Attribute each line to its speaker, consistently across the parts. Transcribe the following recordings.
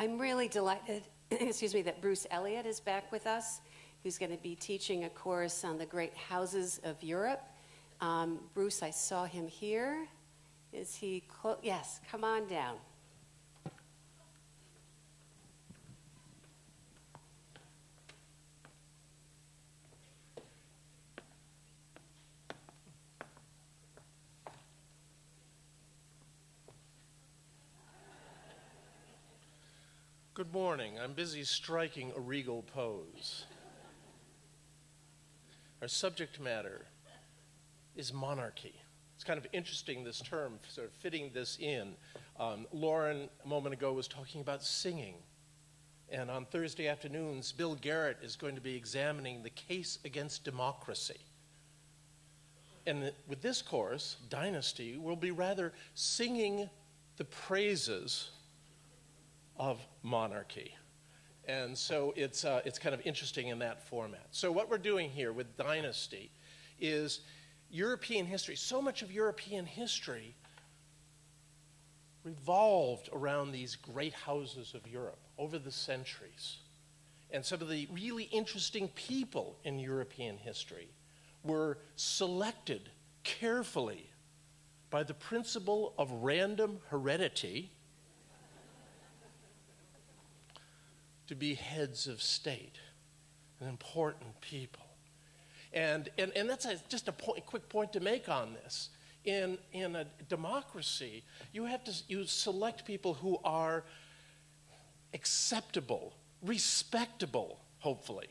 Speaker 1: I'm really delighted, excuse me, that Bruce Elliott is back with us, who's going to be teaching a course on the great houses of Europe. Bruce, I saw him here. Is he close? Yes, come on down.
Speaker 2: Good morning. I'm busy striking a regal pose. Our subject matter is monarchy. It's kind of interesting, this term, sort of fitting this in. Lauren, a moment ago, was talking about singing. And on Thursday afternoons, Bill Garrett is going to be examining the case against democracy. And with this course, Dynasty, we'll be rather singing the praises of monarchy. And so it's kind of interesting in that format. So what we're doing here with Dynasty is European history. So much of European history revolved around these great houses of Europe over the centuries. And some of the really interesting people in European history were selected carefully by the principle of random heredity to be heads of state and important people. And that's just a quick point to make on this. In a democracy, you select people who are acceptable, respectable, hopefully.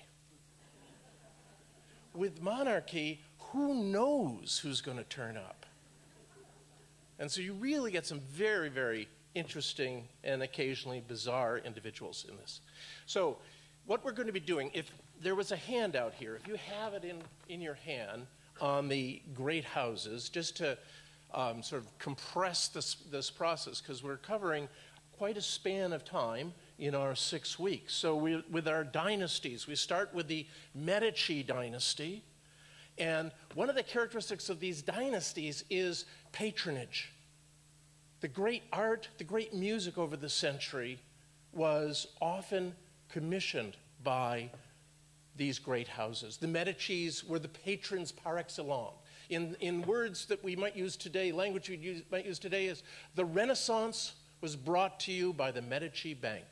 Speaker 2: With monarchy, who knows who's going to turn up? And so you really get some very, very interesting and occasionally bizarre individuals in this. So what we're going to be doing, if there was a handout here, if you have it in your hand on the great houses, just to sort of compress this process, because we're covering quite a span of time in our 6 weeks. So with our dynasties, we start with the Medici Dynasty, and one of the characteristics of these dynasties is patronage. The great art, the great music over the century was often commissioned by these great houses. The Medicis were the patrons par excellence. In words that we might use today, language we might use today is, the Renaissance was brought to you by the Medici Bank.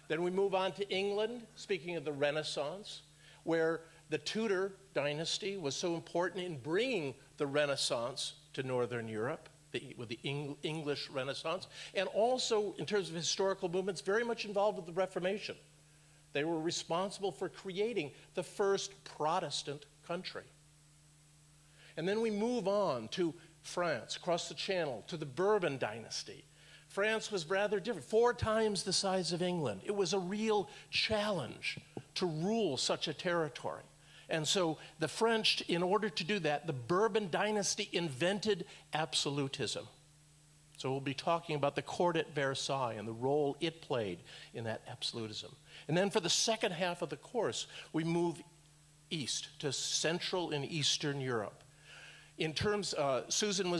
Speaker 2: Then we move on to England, speaking of the Renaissance, where the Tudor dynasty was so important in bringing the Renaissance to Northern Europe, with the English Renaissance, and also in terms of historical movements, very much involved with the Reformation. They were responsible for creating the first Protestant country. And then we move on to France, across the Channel, to the Bourbon dynasty. France was rather different, 4 times the size of England. It was a real challenge to rule such a territory. And so the French, in order to do that, the Bourbon dynasty invented absolutism. So we'll be talking about the court at Versailles and the role it played in that absolutism. And then for the second half of the course, we move east to Central and Eastern Europe. In terms, Susan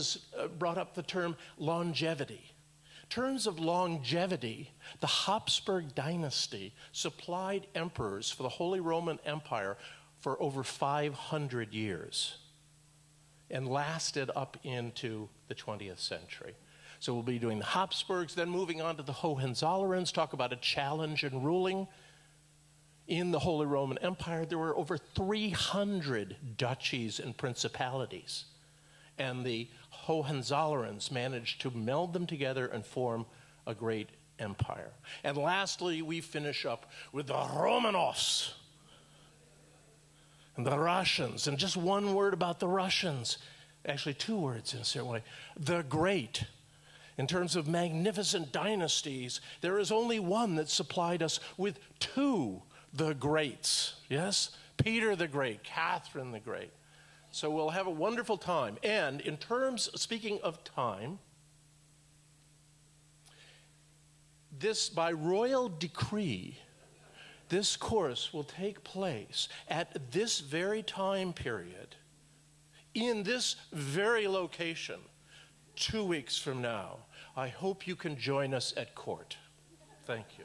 Speaker 2: brought up the term longevity. In terms of longevity, the Habsburg dynasty supplied emperors for the Holy Roman Empire for over 500 years and lasted up into the 20th century. So we'll be doing the Habsburgs, then moving on to the Hohenzollerns, talk about a challenge in ruling. In the Holy Roman Empire, there were over 300 duchies and principalities. And the Hohenzollerns managed to meld them together and form a great empire. And lastly, we finish up with the Romanovs and the Russians. And just one word about the Russians, actually 2 words in a certain way. The Great. In terms of magnificent dynasties, there is only one that supplied us with 2 the Greats. Yes? Peter the Great, Catherine the Great. So we'll have a wonderful time. And in terms, speaking of time, this, by royal decree, this course will take place at this very time period, in this very location, 2 weeks from now. I hope you can join us at court. Thank you.